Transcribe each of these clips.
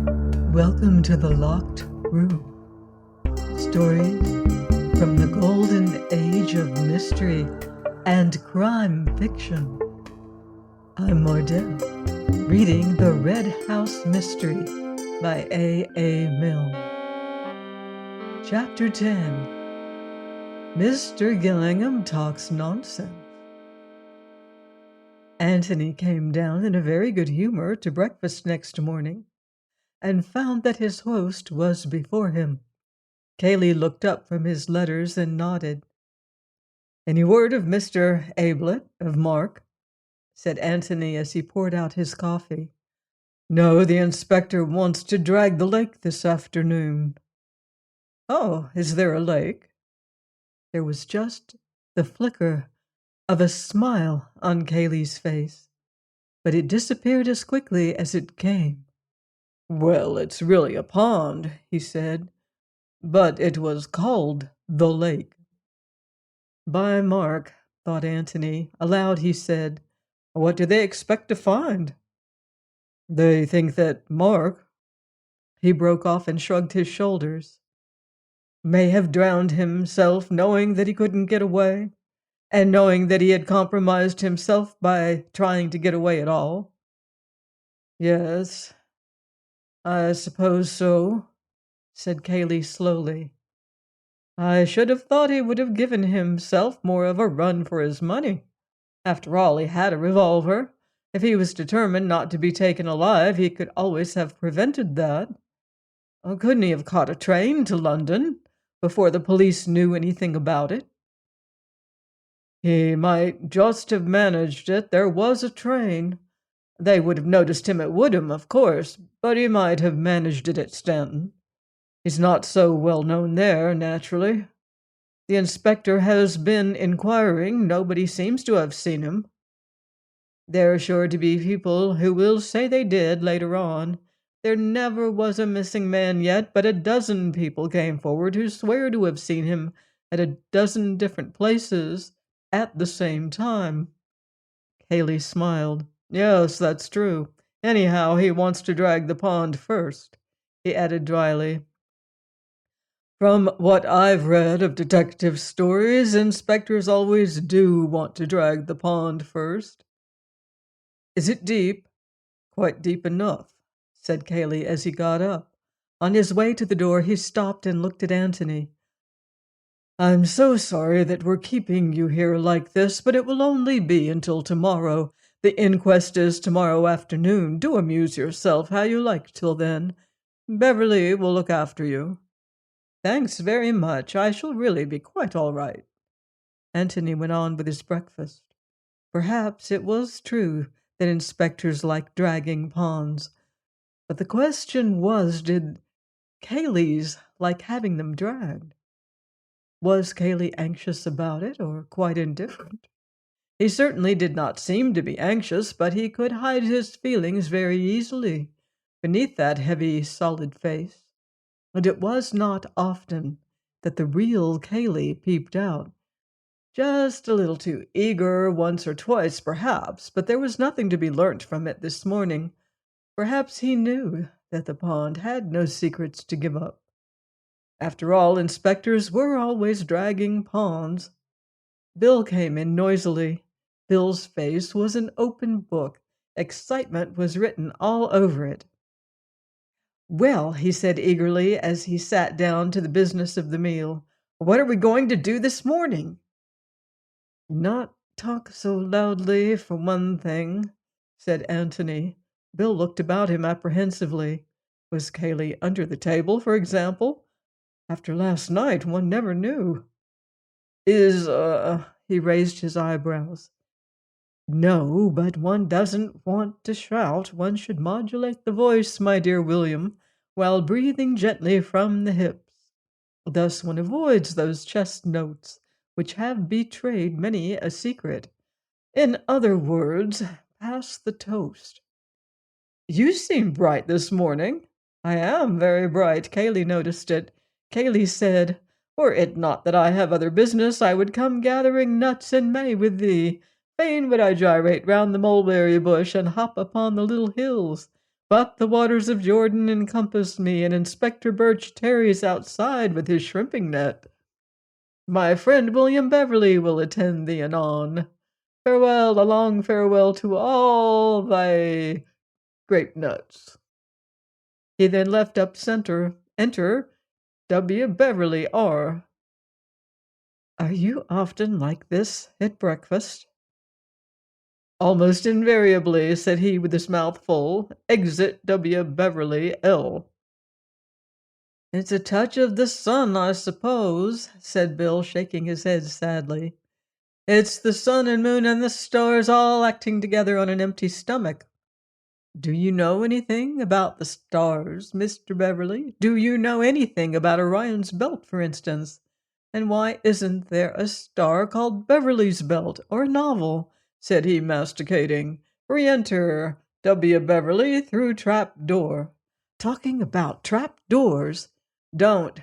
Welcome to the Locked Room. Stories from the golden age of mystery and crime fiction. I'm Mordell, reading The Red House Mystery by A. Milne. Chapter 10. Mr. Gillingham Talks Nonsense. Anthony came down in a very good humor to breakfast next morning, and found that his host was before him. Cayley looked up from his letters and nodded. "Any word of Mr. Ablett, of Mark?" said Anthony as he poured out his coffee. "No, the inspector wants to drag the lake this afternoon." "Oh, is there a lake?" There was just the flicker of a smile on Cayley's face, but it disappeared as quickly as it came. "Well, it's really a pond," he said, "but it was called the lake." "By Mark," thought Anthony. Aloud he said, "What do they expect to find?" "They think that Mark—" He broke off and shrugged his shoulders. "May have drowned himself knowing that he couldn't get away, and knowing that he had compromised himself by trying to get away at all." "Yes, I suppose so," said Cayley slowly. "I should have thought he would have given himself more of a run for his money. After all, he had a revolver. If he was determined not to be taken alive, he could always have prevented that. Couldn't he have caught a train to London before the police knew anything about it?" "He might just have managed it. There was a train. They would have noticed him at Woodham, of course, but he might have managed it at Stanton. He's not so well known there, naturally. The inspector has been inquiring. Nobody seems to have seen him. There are sure to be people who will say they did later on. There never was a missing man yet, but a dozen people came forward who swear to have seen him at a dozen different places at the same time." Cayley smiled. "Yes, that's true. Anyhow, he wants to drag the pond first," he added dryly. "From what I've read of detective stories, inspectors always do want to drag the pond first." "Is it deep?" "Quite deep enough," said Cayley as he got up. On his way to the door, he stopped and looked at Anthony. "I'm so sorry that we're keeping you here like this, but it will only be until tomorrow. The inquest is tomorrow afternoon. Do amuse yourself how you like till then. Beverly will look after you." "Thanks very much. I shall really be quite all right." Anthony went on with his breakfast. Perhaps it was true that inspectors like dragging ponds, but the question was, did Cayley's like having them dragged? Was Cayley anxious about it, or quite indifferent? He certainly did not seem to be anxious, but he could hide his feelings very easily beneath that heavy, solid face, and it was not often that the real Cayley peeped out. Just a little too eager once or twice, perhaps, but there was nothing to be learnt from it this morning. Perhaps he knew that the pond had no secrets to give up. After all, inspectors were always dragging ponds. Bill came in noisily. Bill's face was an open book. Excitement was written all over it. "Well," he said eagerly as he sat down to the business of the meal, "what are we going to do this morning?" "Not talk so loudly, for one thing," said Anthony. Bill looked about him apprehensively. Was Cayley under the table, for example? After last night, one never knew. He raised his eyebrows. "No, but one doesn't want to shout. One should modulate the voice, my dear William, while breathing gently from the hips. Thus one avoids those chest notes which have betrayed many a secret. In other words, pass the toast." "You seem bright this morning." "I am very bright." Cayley noticed it. Cayley said, "Were it not that I have other business, I would come gathering nuts in May with thee. Fain would I gyrate round the mulberry bush and hop upon the little hills. But the waters of Jordan encompass me, and Inspector Birch tarries outside with his shrimping net. My friend William Beverley will attend thee anon. Farewell, a long farewell to all thy grape nuts. He then left up center. Enter W. Beverley, R. Are you often like this at breakfast? Almost invariably, said he with his mouth full. Exit W. Beverley, L. It's a touch of the sun, I suppose, said Bill, shaking his head sadly. It's the sun and moon and the stars all acting together on an empty stomach. Do you know anything about the stars, Mr. Beverley? Do you know anything about Orion's belt, for instance? And why isn't there a star called Beverley's Belt, or a novel? Said he, masticating. Re-enter W. Beverley through trap door. Talking about trap doors? Don't,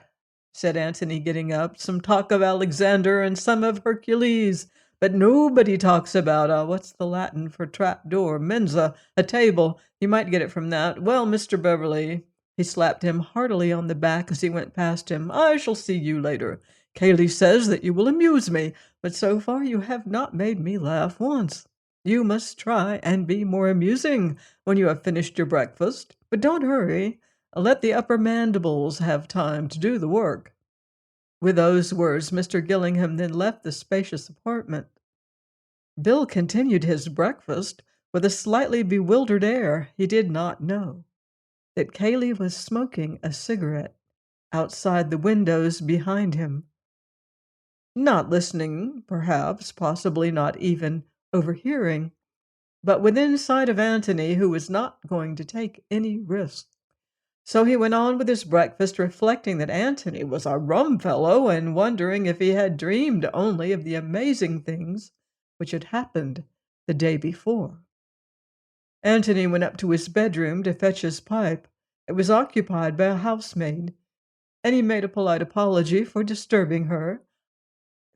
said Antony, getting up. Some talk of Alexander and some of Hercules. But nobody talks about, what's the Latin for trap door? Mensa, a table. You might get it from that. Well, Mr. Beverley, he slapped him heartily on the back as he went past him. I shall see you later. Cayley says that you will amuse me, but so far you have not made me laugh once. You must try and be more amusing when you have finished your breakfast. But don't hurry. Let the upper mandibles have time to do the work. With those words, Mr. Gillingham then left the spacious apartment. Bill continued his breakfast with a slightly bewildered air. He did not know that Cayley was smoking a cigarette outside the windows behind him. Not listening, perhaps, possibly not even overhearing, but within sight of Antony, who was not going to take any risk. So he went on with his breakfast, reflecting that Antony was a rum fellow and wondering if he had dreamed only of the amazing things which had happened the day before. Antony went up to his bedroom to fetch his pipe. It was occupied by a housemaid, and he made a polite apology for disturbing her.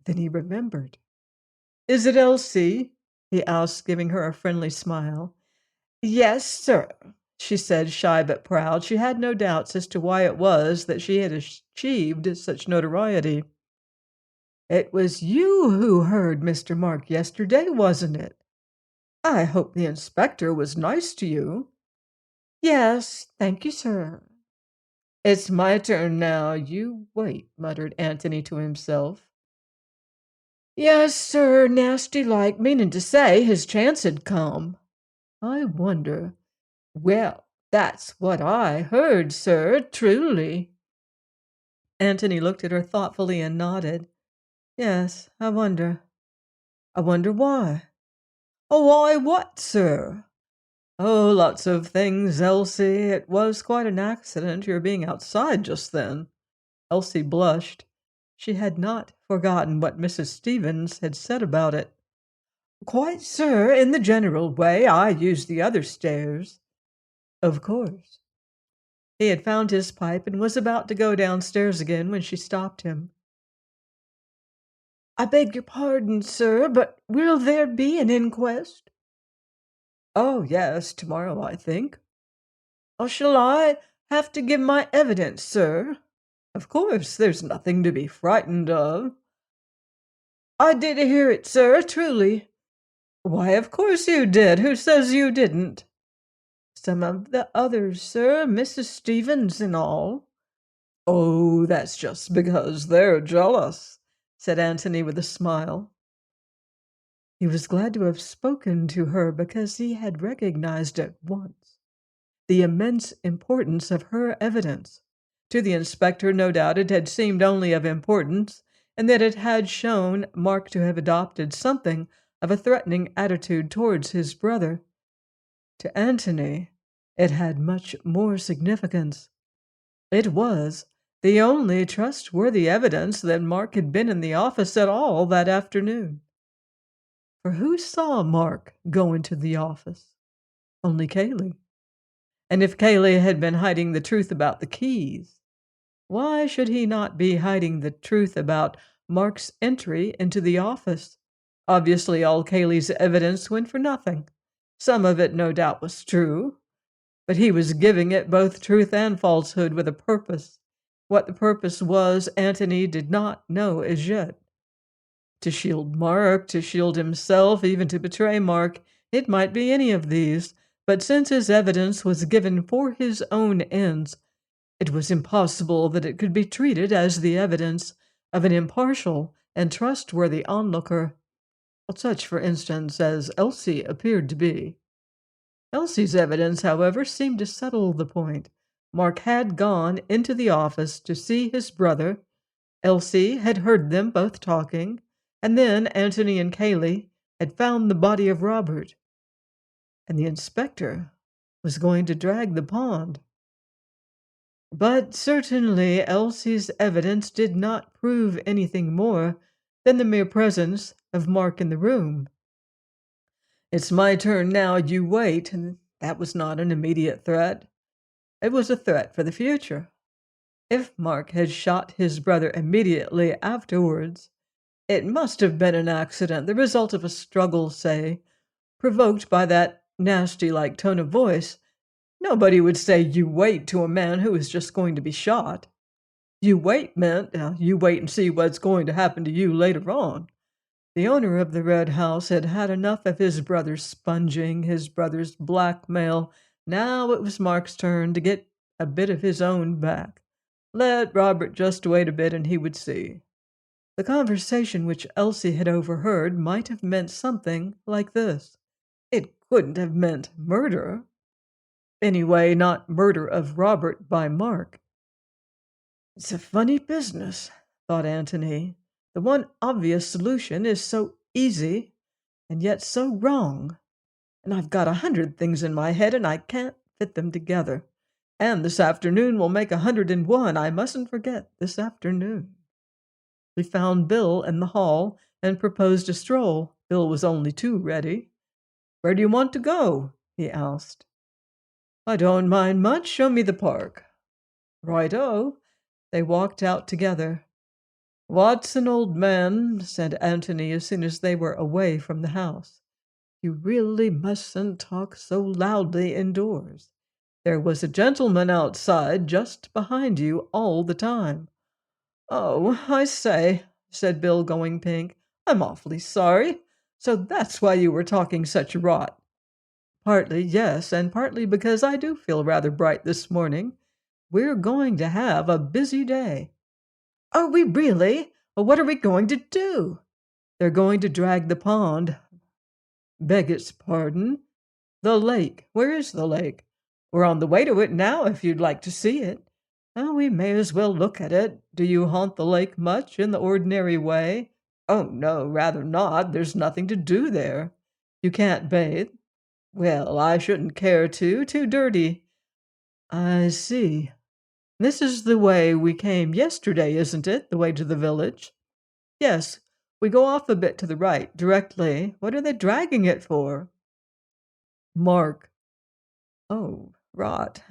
Then he remembered. Is it Elsie? He asked, giving her a friendly smile. Yes, sir, she said, shy but proud. She had no doubts as to why it was that she had achieved such notoriety. It was you who heard Mr. Mark yesterday, wasn't it? I hope the inspector was nice to you. Yes, thank you, sir. It's my turn now. You wait, muttered Antony to himself. Yes, sir, nasty like, meaning to say his chance had come. I wonder. Well, that's what I heard, sir, truly. Antony looked at her thoughtfully and nodded. Yes, I wonder. I wonder why. Oh, why what, sir? Oh, lots of things, Elsie. It was quite an accident, your being outside just then. Elsie blushed. She had not forgotten what Mrs. Stevens had said about it. Quite, sir, in the general way. I use the other stairs. Of course. He had found his pipe and was about to go downstairs again when she stopped him. I beg your pardon, sir, but will there be an inquest? Oh, yes, tomorrow, I think. Oh, shall I have to give my evidence, sir? Of course, there's nothing to be frightened of. I did hear it, sir, truly. Why, of course you did. Who says you didn't? Some of the others, sir, Mrs. Stevens and all. Oh, that's just because they're jealous, said Antony with a smile. He was glad to have spoken to her because he had recognized at once the immense importance of her evidence. To the inspector, no doubt, it had seemed only of importance, and that it had shown Mark to have adopted something of a threatening attitude towards his brother. To Antony, it had much more significance. It was the only trustworthy evidence that Mark had been in the office at all that afternoon. For who saw Mark go into the office? Only Cayley. And if Cayley had been hiding the truth about the keys, why should he not be hiding the truth about Mark's entry into the office? Obviously, all Cayley's evidence went for nothing. Some of it, no doubt, was true, but he was giving it both truth and falsehood with a purpose. What the purpose was, Antony did not know as yet. To shield Mark, to shield himself, even to betray Mark, it might be any of these, but since his evidence was given for his own ends, it was impossible that it could be treated as the evidence of an impartial and trustworthy onlooker, such, for instance, as Elsie appeared to be. Elsie's evidence, however, seemed to settle the point. Mark had gone into the office to see his brother. Elsie had heard them both talking, and then Antony and Cayley had found the body of Robert. And the inspector was going to drag the pond. But certainly Elsie's evidence did not prove anything more than the mere presence of Mark in the room. "It's my turn now, you wait," and that was not an immediate threat. It was a threat for the future. If Mark had shot his brother immediately afterwards, it must have been an accident, the result of a struggle, say, provoked by that nasty-like tone of voice. Nobody would say, "You wait," to a man who is just going to be shot. "You wait" meant, you wait and see what's going to happen to you later on. The owner of the red house had had enough of his brother's sponging, his brother's blackmail. Now it was Mark's turn to get a bit of his own back. Let Robert just wait a bit and he would see. The conversation which Elsie had overheard might have meant something like this. It couldn't have meant murder. Anyway, not murder of Robert by Mark. "It's a funny business," thought Antony. "The one obvious solution is so easy and yet so wrong. And I've got 100 things in my head and I can't fit them together. And this afternoon will make 101. I mustn't forget this afternoon." He found Bill in the hall and proposed a stroll. Bill was only too ready. "Where do you want to go?" he asked. "I don't mind much. Show me the park." "Right-o." They walked out together. "Watson, old man," said Antony as soon as they were away from the house, "you really mustn't talk so loudly indoors. There was a gentleman outside just behind you all the time." "Oh, I say," said Bill, going pink. "I'm awfully sorry. So that's why you were talking such rot." "Partly, yes, and partly because I do feel rather bright this morning. We're going to have a busy day." "Are we really? Well, what are we going to do?" "They're going to drag the pond." "Beg its pardon?" "The lake. Where is the lake?" "We're on the way to it now, if you'd like to see it." "Well, we may as well look at it. Do you haunt the lake much in the ordinary way?" "Oh, no, rather not. There's nothing to do there." "You can't bathe?" "Well, I shouldn't care to. Too dirty." "I see. This is the way we came yesterday, isn't it? The way to the village?" "Yes. We go off a bit to the right, directly. What are they dragging it for?" "Mark." "Oh, rot,"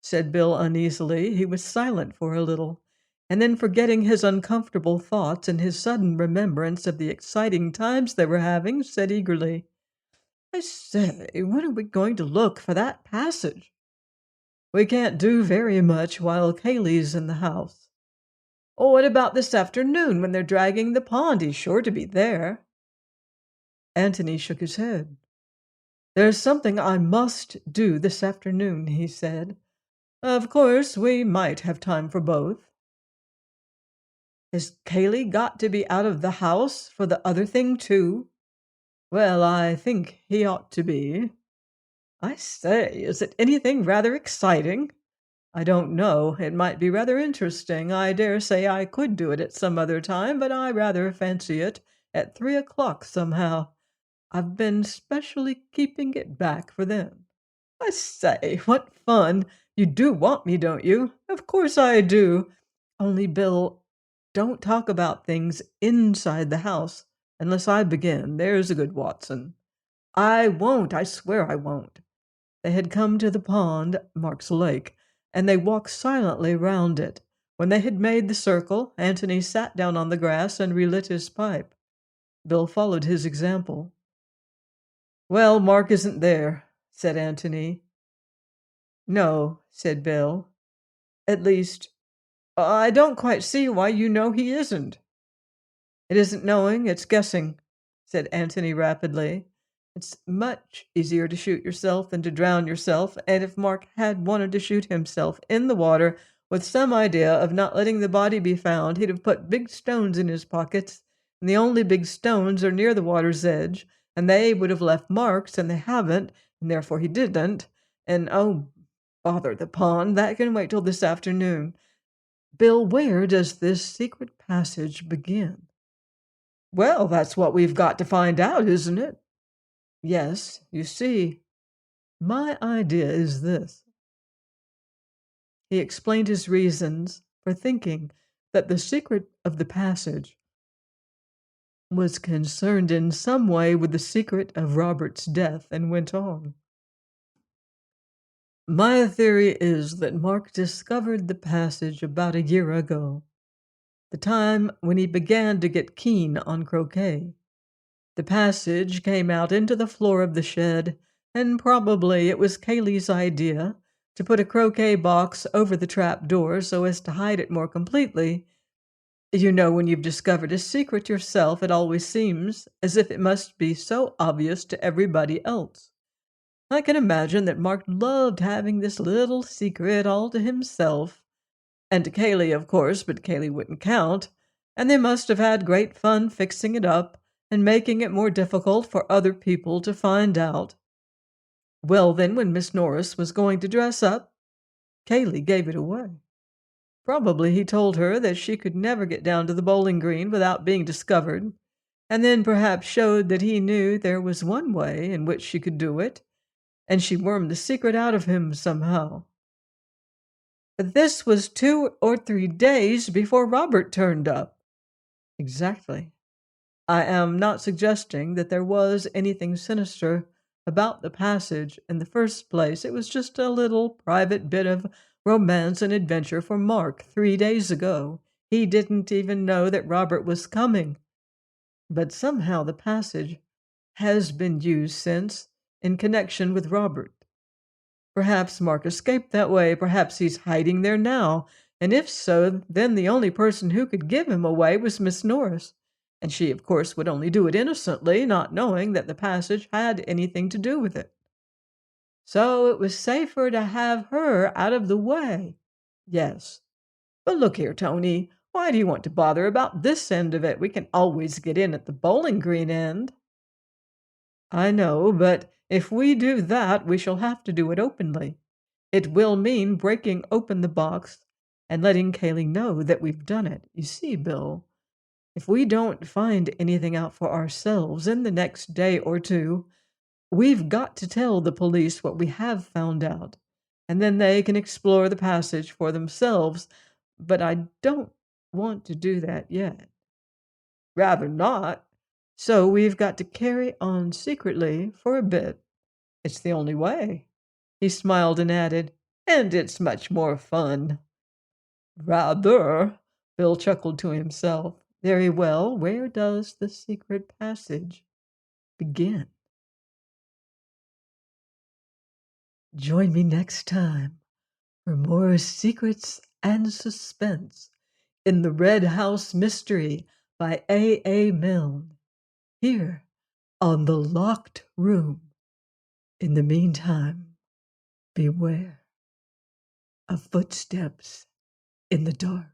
said Bill uneasily. He was silent for a little, and then, forgetting his uncomfortable thoughts and his sudden remembrance of the exciting times they were having, said eagerly, "I say, when are we going to look for that passage?" "We can't do very much while Cayley's in the house." "Oh, what about this afternoon when they're dragging the pond? He's sure to be there." Antony shook his head. "There's something I must do this afternoon," he said. "Of course, we might have time for both." "Has Cayley got to be out of the house for the other thing, too?" "Well, I think he ought to be." "I say, is it anything rather exciting?" "I don't know. It might be rather interesting. I dare say I could do it at some other time, but I rather fancy it at 3 o'clock somehow. I've been specially keeping it back for them." "I say, what fun! You do want me, don't you?" "Of course I do. Only, Bill, don't talk about things inside the house unless I begin. There's a good Watson." "I won't. I swear I won't." They had come to the pond, Mark's Lake, and they walked silently round it. When they had made the circle, Antony sat down on the grass and relit his pipe. Bill followed his example. "Well, Mark isn't there," said Antony. "No," said Bill. "At least, I don't quite see why you know he isn't." "It isn't knowing, it's guessing," said Antony rapidly. "It's much easier to shoot yourself than to drown yourself, and if Mark had wanted to shoot himself in the water with some idea of not letting the body be found, he'd have put big stones in his pockets, and the only big stones are near the water's edge, and they would have left marks, and they haven't, and therefore he didn't. And oh, bother the pond, that can wait till this afternoon. Bill, where does this secret passage begin?" "Well, that's what we've got to find out, isn't it?" "Yes, you see, my idea is this." He explained his reasons for thinking that the secret of the passage was concerned in some way with the secret of Robert's death, and went on. "My theory is that Mark discovered the passage about a year ago, the time when he began to get keen on croquet. The passage came out into the floor of the shed, and probably it was Cayley's idea to put a croquet box over the trap door so as to hide it more completely. You know, when you've discovered a secret yourself, it always seems as if it must be so obvious to everybody else. I can imagine that Mark loved having this little secret all to himself, and to Cayley, of course, but Cayley wouldn't count, and they must have had great fun fixing it up and making it more difficult for other people to find out. Well, then, when Miss Norris was going to dress up, Cayley gave it away. Probably he told her that she could never get down to the bowling green without being discovered, and then perhaps showed that he knew there was one way in which she could do it, and she wormed the secret out of him somehow. But this was 2 or 3 days before Robert turned up." "Exactly. I am not suggesting that there was anything sinister about the passage in the first place. It was just a little private bit of romance and adventure for Mark 3 days ago. He didn't even know that Robert was coming. But somehow the passage has been used since in connection with Robert. Perhaps Mark escaped that way. Perhaps he's hiding there now. And if so, then the only person who could give him away was Miss Norris. And she, of course, would only do it innocently, not knowing that the passage had anything to do with it. So it was safer to have her out of the way." "Yes. But look here, Tony, why do you want to bother about this end of it? We can always get in at the bowling green end." "I know, but if we do that, we shall have to do it openly. It will mean breaking open the box and letting Cayley know that we've done it. You see, Bill, if we don't find anything out for ourselves in the next day or two, we've got to tell the police what we have found out, and then they can explore the passage for themselves. But I don't want to do that yet." "Rather not. So we've got to carry on secretly for a bit. It's the only way." He smiled and added, "And it's much more fun." "Rather," Bill chuckled to himself. "Very well, where does the secret passage begin?" Join me next time for more secrets and suspense in The Red House Mystery by A. Milne, here on The Locked Room. In the meantime, beware of footsteps in the dark.